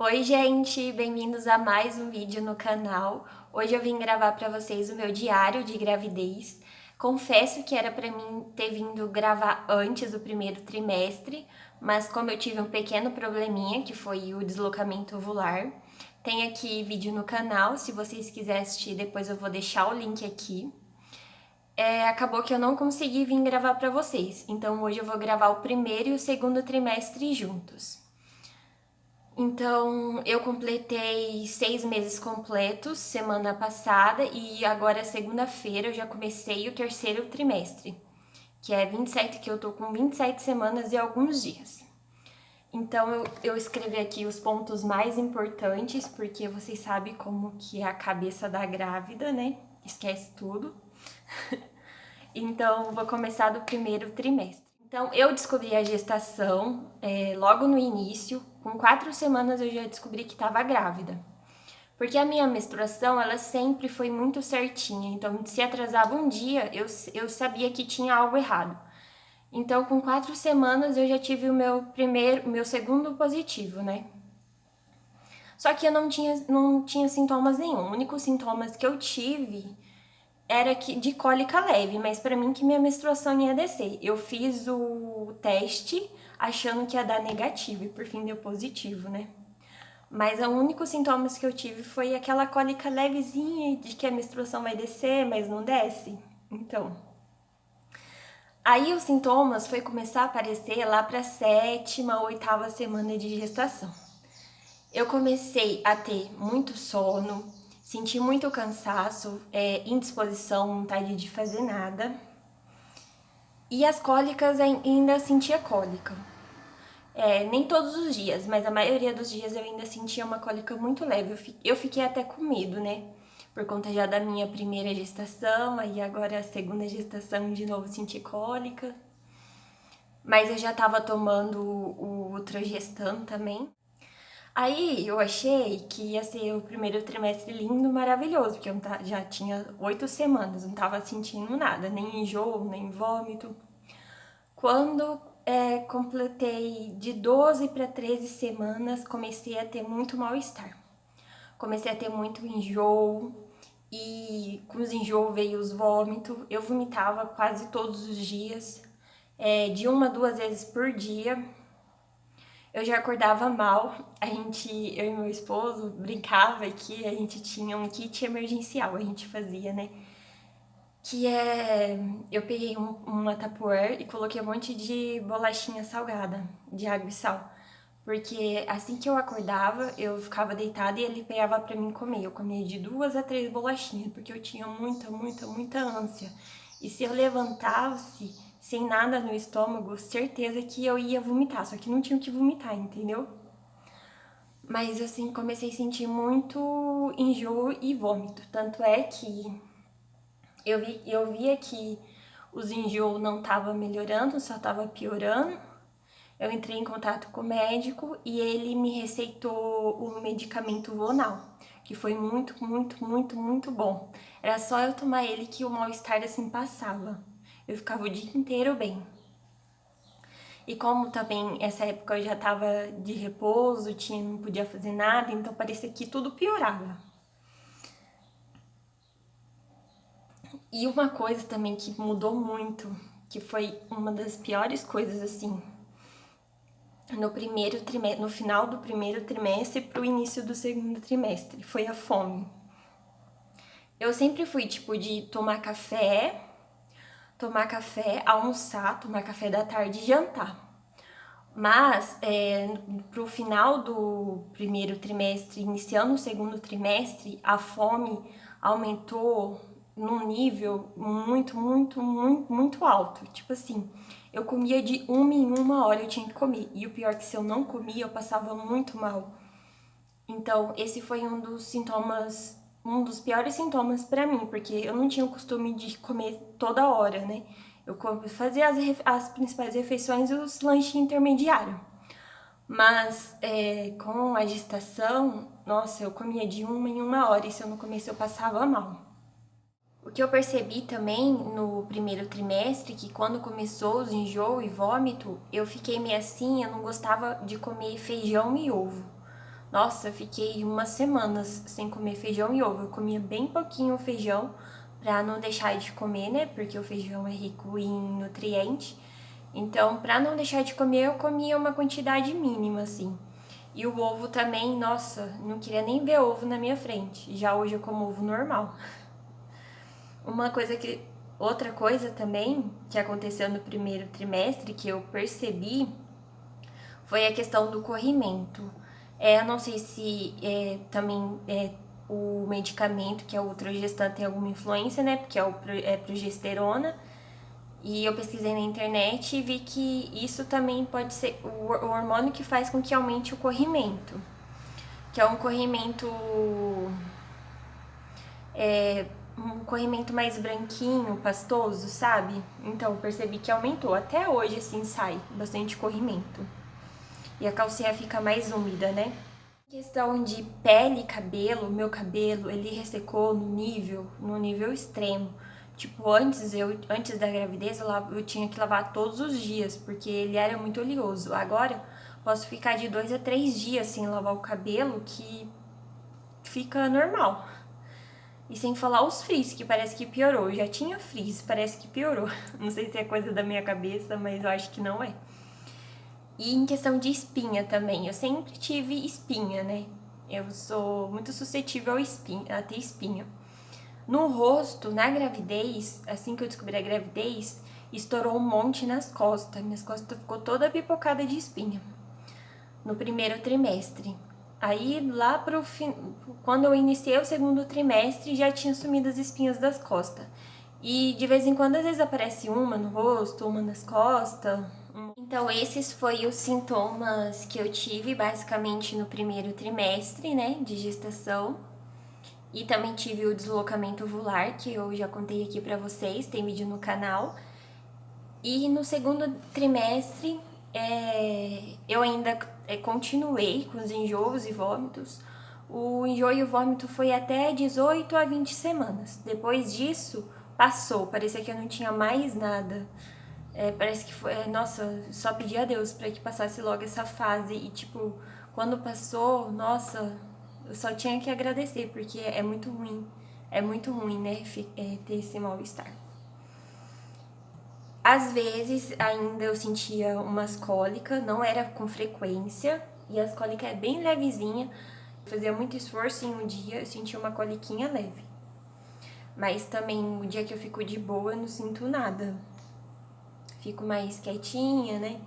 Oi, gente, bem-vindos a mais um vídeo no canal. Hoje eu vim gravar para vocês o meu diário de gravidez. Confesso que era para mim ter vindo gravar antes do primeiro trimestre, mas como eu tive um pequeno probleminha, que foi o deslocamento ovular, tem aqui vídeo no canal, se vocês quiserem assistir, depois eu vou deixar o link aqui. Acabou que eu não consegui vir gravar para vocês, então hoje eu vou gravar o primeiro e o segundo trimestre juntos. Então, eu completei 6 meses completos semana passada e agora, segunda-feira, eu já comecei o terceiro trimestre, que é 27, que eu tô com 27 semanas e alguns dias. Então, eu escrevi aqui os pontos mais importantes, porque vocês sabem como que é a cabeça da grávida, né? Esquece tudo. Então, vou começar do primeiro trimestre. Então, eu descobri a gestação logo no início. Com 4 semanas eu já descobri que estava grávida. Porque a minha menstruação, ela sempre foi muito certinha. Então, se atrasava um dia, eu sabia que tinha algo errado. Então, com 4 semanas eu já tive o meu segundo positivo, né? Só que eu não tinha sintomas nenhum. O único sintomas que eu tive era de cólica leve, mas pra mim que minha menstruação ia descer. Eu fiz o teste achando que ia dar negativo e por fim deu positivo, né? Mas o único sintomas que eu tive foi aquela cólica levezinha de que a menstruação vai descer, mas não desce. Então, aí os sintomas foi começar a aparecer lá para sétima, oitava semana de gestação. Eu comecei a ter muito sono, senti muito cansaço, indisposição, vontade de fazer nada. E as cólicas ainda sentia cólica. Nem todos os dias, mas a maioria dos dias eu ainda sentia uma cólica muito leve. Eu fiquei até com medo, né? Por conta já da minha primeira gestação, aí agora a segunda gestação de novo senti cólica. Mas eu já tava tomando o Ultragestan também. Aí eu achei que ia ser o primeiro trimestre lindo, maravilhoso, porque eu já tinha 8 semanas, não tava sentindo nada, nem enjoo, nem vômito. Quando completei de 12 para 13 semanas, comecei a ter muito mal-estar. Comecei a ter muito enjoo e com os enjoos veio os vômitos. Eu vomitava quase todos os dias, de 1 a 2 vezes por dia. Eu já acordava mal. Eu e meu esposo brincava que a gente tinha um kit emergencial, a gente fazia, né? Eu peguei uma Tupperware e coloquei um monte de bolachinha salgada, de água e sal. Porque assim que eu acordava, eu ficava deitada e ele pegava pra mim comer. Eu comia de 2 a 3 bolachinhas, porque eu tinha muita, muita, muita ânsia. E se eu levantasse sem nada no estômago, certeza que eu ia vomitar. Só que não tinha o que vomitar, entendeu? Mas assim, comecei a sentir muito enjoo e vômito. Tanto é que eu via que os enjoos não estavam melhorando, só estava piorando. Eu entrei em contato com o médico e ele me receitou o medicamento Vonal, que foi muito, muito, muito, muito bom. Era só eu tomar ele que o mal-estar assim passava. Eu ficava o dia inteiro bem. E como também essa época eu já tava de repouso, não podia fazer nada, então parecia que tudo piorava. E uma coisa também que mudou muito, que foi uma das piores coisas assim, no primeiro trimestre, no final do primeiro trimestre para o início do segundo trimestre, foi a fome. Eu sempre fui tipo de tomar café, almoçar, tomar café da tarde e jantar. Mas pro final do primeiro trimestre, iniciando o segundo trimestre, a fome aumentou num nível muito, muito, muito, muito alto. Tipo assim, eu comia de 1 em 1 hora, eu tinha que comer. E o pior é que se eu não comia, eu passava muito mal. Então, esse foi um dos sintomas, um dos piores sintomas pra mim, porque eu não tinha o costume de comer toda hora, né? Eu fazia as principais refeições e os lanches intermediários. Mas com a gestação, nossa, eu comia de 1 em 1 hora e se eu não comesse eu passava mal. O que eu percebi também no primeiro trimestre, que quando começou os enjoo e vômito, eu fiquei meio assim, eu não gostava de comer feijão e ovo. Nossa, eu fiquei umas semanas sem comer feijão e ovo. Eu comia bem pouquinho feijão pra não deixar de comer, né? Porque o feijão é rico em nutriente. Então, pra não deixar de comer, eu comia uma quantidade mínima, assim. E o ovo também, nossa, não queria nem ver ovo na minha frente. Já hoje eu como ovo normal. Uma coisa que. Outra coisa também que aconteceu no primeiro trimestre que eu percebi foi a questão do corrimento. Eu não sei se também o medicamento, que é o Trogestan, tem alguma influência, né? Porque é progesterona. E eu pesquisei na internet e vi que isso também pode ser o hormônio que faz com que aumente o corrimento. Que é um corrimento mais branquinho, pastoso, sabe? Então eu percebi que aumentou. Até hoje, assim, sai bastante corrimento. E a calcinha fica mais úmida, né? Questão de pele e cabelo, meu cabelo, ele ressecou no nível extremo. Tipo, antes da gravidez, eu tinha que lavar todos os dias, porque ele era muito oleoso. Agora, posso ficar de 2 a 3 dias sem lavar o cabelo, que fica normal. E sem falar os frizz, que parece que piorou. Eu já tinha frizz, parece que piorou. Não sei se é coisa da minha cabeça, mas eu acho que não é. E em questão de espinha também, eu sempre tive espinha, né? Eu sou muito suscetível a ter espinha. No rosto, na gravidez, assim que eu descobri a gravidez, estourou um monte nas costas. Minhas costas ficou toda pipocada de espinha. No primeiro trimestre. Aí lá pro fim, quando eu iniciei o segundo trimestre, já tinha sumido as espinhas das costas. E de vez em quando, às vezes aparece uma no rosto, uma nas costas. Então, esses foram os sintomas que eu tive basicamente no primeiro trimestre, né, de gestação. E também tive o deslocamento ovular, que eu já contei aqui pra vocês, tem vídeo no canal. E no segundo trimestre, eu ainda continuei com os enjoos e vômitos. O enjoo e o vômito foi até 18 a 20 semanas. Depois disso, passou, parecia que eu não tinha mais nada. Parece que foi, nossa, só pedi a Deus para que passasse logo essa fase. E tipo, quando passou, nossa, eu só tinha que agradecer, porque é muito ruim, né, ter esse mal-estar. Às vezes ainda eu sentia umas cólicas, não era com frequência, e as cólicas é bem levezinha. Fazia muito esforço em um dia, eu sentia uma coliquinha leve. Mas também o dia que eu fico de boa, eu não sinto nada. Fico mais quietinha, né?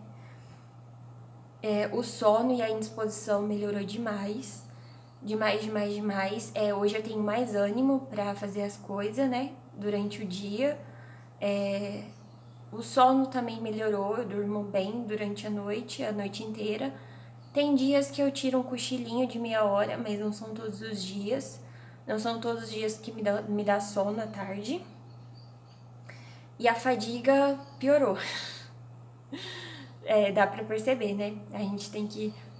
O sono e a indisposição melhorou demais. Demais, demais, demais. Hoje eu tenho mais ânimo pra fazer as coisas, né? Durante o dia. O sono também melhorou, eu durmo bem durante a noite inteira. Tem dias que eu tiro um cochilinho de meia hora, mas não são todos os dias. Não são todos os dias que me dá sono à tarde. E a fadiga piorou. Dá pra perceber, né?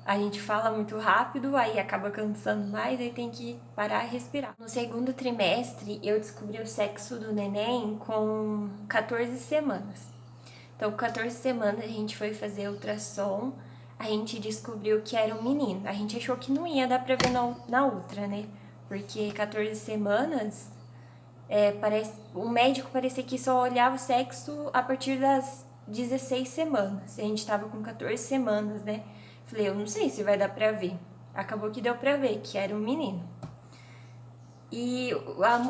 A gente fala muito rápido, aí acaba cansando mais, aí tem que parar e respirar. No segundo trimestre, eu descobri o sexo do neném com 14 semanas. Então, com 14 semanas, a gente foi fazer ultrassom, a gente descobriu que era um menino. A gente achou que não ia dar pra ver na ultra, né? Porque 14 semanas, o médico parecia que só olhava o sexo a partir das 16 semanas. A gente tava com 14 semanas, né? Falei, eu não sei se vai dar pra ver. Acabou que deu pra ver que era um menino. E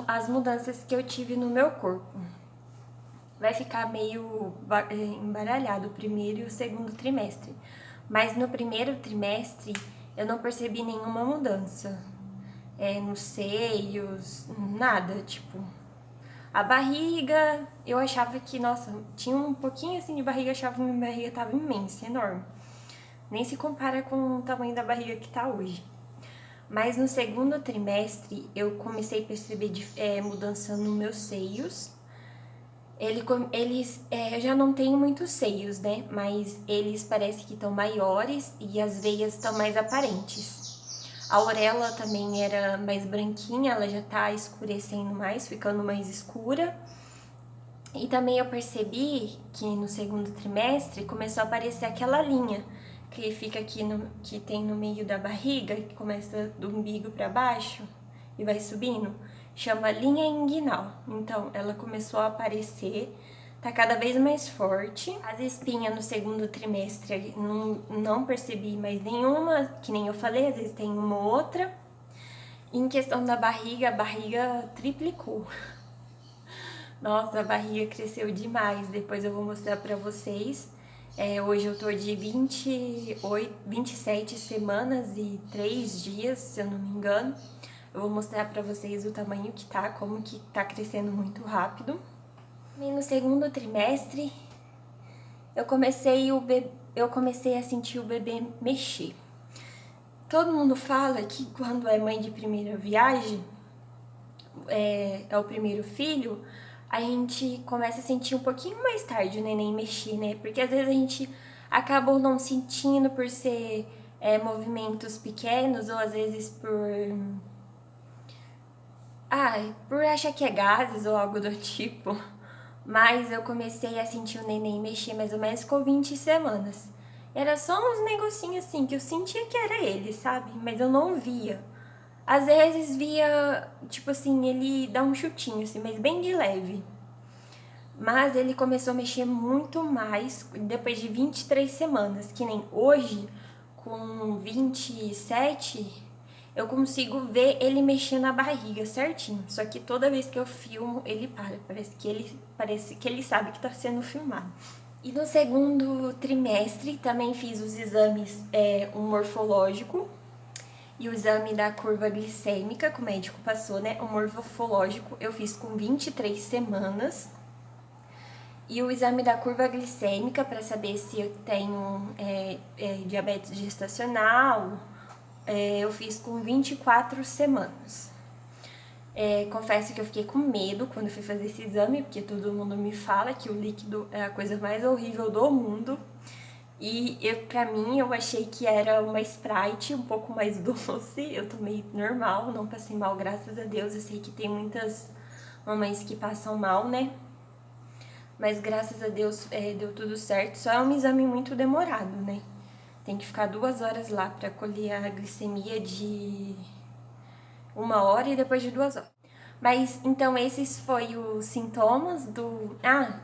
as mudanças que eu tive no meu corpo. Vai ficar meio embaralhado o primeiro e o segundo trimestre. Mas no primeiro trimestre eu não percebi nenhuma mudança. Nos seios, nada, tipo. A barriga, eu achava que, nossa, tinha um pouquinho assim de barriga, achava que minha barriga tava imensa, enorme. Nem se compara com o tamanho da barriga que tá hoje. Mas no segundo trimestre eu comecei a perceber mudança nos meus seios. Eles já não têm muitos seios, né? Mas eles parecem que estão maiores e as veias estão mais aparentes. A auréola também era mais branquinha, ela já tá escurecendo mais, ficando mais escura. E também eu percebi que no segundo trimestre começou a aparecer aquela que fica aqui que tem no meio da barriga, que começa do umbigo para baixo e vai subindo, chama linha inguinal. Então, ela começou a aparecer, tá cada vez mais forte. As espinhas no segundo trimestre não percebi mais nenhuma, que nem eu falei, às vezes tem uma ou outra. Em questão da barriga, a barriga triplicou. Nossa, a barriga cresceu demais, depois eu vou mostrar pra vocês. Hoje eu tô de 27 semanas e 3 dias, se eu não me engano. Eu vou mostrar pra vocês o tamanho que tá, como que tá crescendo muito rápido. E no segundo trimestre, eu comecei a sentir o bebê mexer. Todo mundo fala que quando é mãe de primeira viagem, é o primeiro filho, a gente começa a sentir um pouquinho mais tarde o neném mexer, né? Porque às vezes a gente acaba não sentindo por ser movimentos pequenos, ou às vezes por achar que é gases ou algo do tipo. Mas eu comecei a sentir o neném mexer mais ou menos com 20 semanas. Era só uns negocinhos assim, que eu sentia que era ele, sabe? Mas eu não via. Às vezes via, tipo assim, ele dá um chutinho, assim, mas bem de leve. Mas ele começou a mexer muito mais depois de 23 semanas, que nem hoje, com 27, eu consigo ver ele mexer na barriga certinho. Só que toda vez que eu filmo, ele para. Parece que ele sabe que tá sendo filmado. E no segundo trimestre também fiz os exames, um morfológico e o exame da curva glicêmica, que o médico passou, né? O morfológico eu fiz com 23 semanas. E o exame da curva glicêmica para saber se eu tenho diabetes gestacional, eu fiz com 24 semanas. Confesso que eu fiquei com medo quando fui fazer esse exame, porque todo mundo me fala que o líquido é a coisa mais horrível do mundo. E pra mim, eu achei que era uma Sprite um pouco mais doce. Eu tomei normal, não passei mal, graças a Deus. Eu sei que tem muitas mamães que passam mal, né? Mas graças a Deus deu tudo certo. Só é um exame muito demorado, né? Tem que ficar 2 horas lá pra colher a glicemia de 1 hora e depois de 2 horas. Mas, então, esses foram os sintomas do...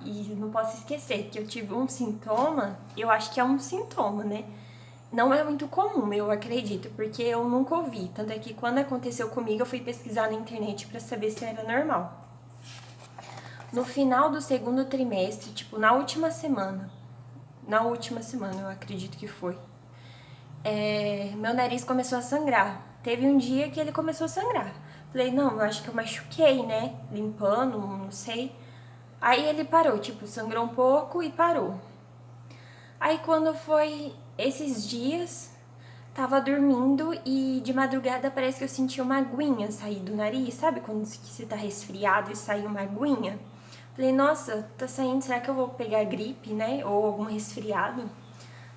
e não posso esquecer que eu tive um sintoma, eu acho que é um sintoma, né? Não é muito comum, eu acredito, porque eu nunca ouvi. Tanto é que quando aconteceu comigo, eu fui pesquisar na internet pra saber se era normal. No final do segundo trimestre, tipo, na última semana, eu acredito que foi, meu nariz começou a sangrar. Teve um dia que ele começou a sangrar. Falei, não, eu acho que eu machuquei, né? Limpando, não sei. Aí ele parou, tipo, sangrou um pouco e parou. Aí quando foi esses dias, tava dormindo e de madrugada parece que eu senti uma aguinha sair do nariz. Sabe quando você tá resfriado e sai uma aguinha? Falei, nossa, tá saindo, será que eu vou pegar gripe, né? Ou algum resfriado?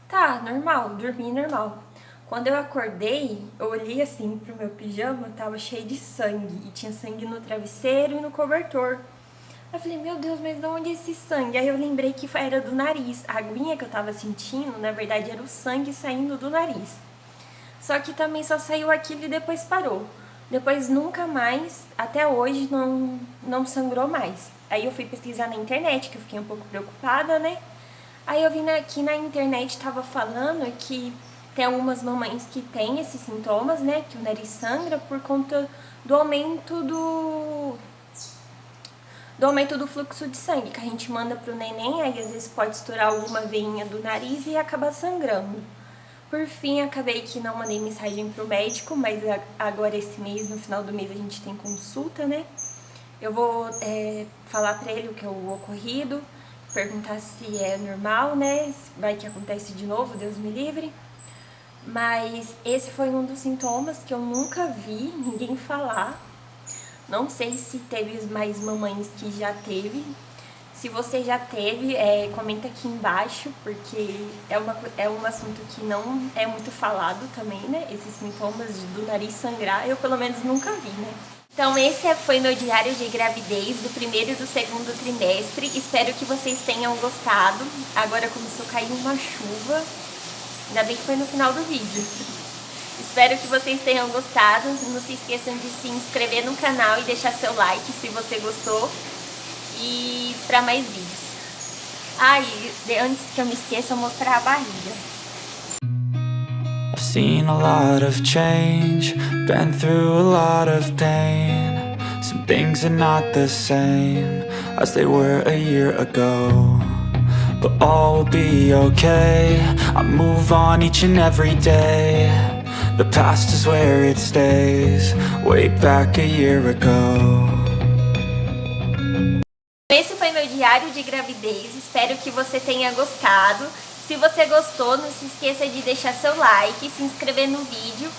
Tá, normal, dormi normal. Quando eu acordei, eu olhei assim pro meu pijama, tava cheio de sangue. E tinha sangue no travesseiro e no cobertor. Eu falei, meu Deus, mas de onde é esse sangue? Aí eu lembrei que era do nariz. A aguinha que eu tava sentindo, na verdade, era o sangue saindo do nariz. Só que também só saiu aquilo e depois parou. Depois nunca mais, até hoje, não sangrou mais. Aí eu fui pesquisar na internet, que eu fiquei um pouco preocupada, né? Aí eu vi aqui na internet, tava falando que tem algumas mamães que têm esses sintomas, né? Que o nariz sangra por conta do aumento do fluxo de sangue que a gente manda pro neném, aí às vezes pode estourar alguma veinha do nariz e acaba sangrando. Por fim, acabei que não mandei mensagem pro médico, mas agora esse mês, no final do mês, a gente tem consulta, né? Eu vou falar pra ele o que é o ocorrido, perguntar se é normal, né? Vai que acontece de novo, Deus me livre. Mas esse foi um dos sintomas que eu nunca vi ninguém falar. Não sei se teve mais mamães que já teve. Se você já teve, comenta aqui embaixo, porque é um assunto que não é muito falado também, né? Esses sintomas do nariz sangrar, eu pelo menos nunca vi, né? Então esse foi meu diário de gravidez do primeiro e do segundo trimestre. Espero que vocês tenham gostado. Agora começou a cair uma chuva. Ainda bem que foi no final do vídeo. Espero que vocês tenham gostado. Não se esqueçam de se inscrever no canal e deixar seu like se você gostou. E para mais vídeos. E antes que eu me esqueça, eu mostrar a barriga. I've seen a lot of change, been through a lot of pain. Some things are not the same as they were a year ago, but all will be okay. I move on each and every day. The past is where it stays, way back a year ago. Esse foi meu diário de gravidez, espero que você tenha gostado. Se você gostou, não se esqueça de deixar seu like, se inscrever no vídeo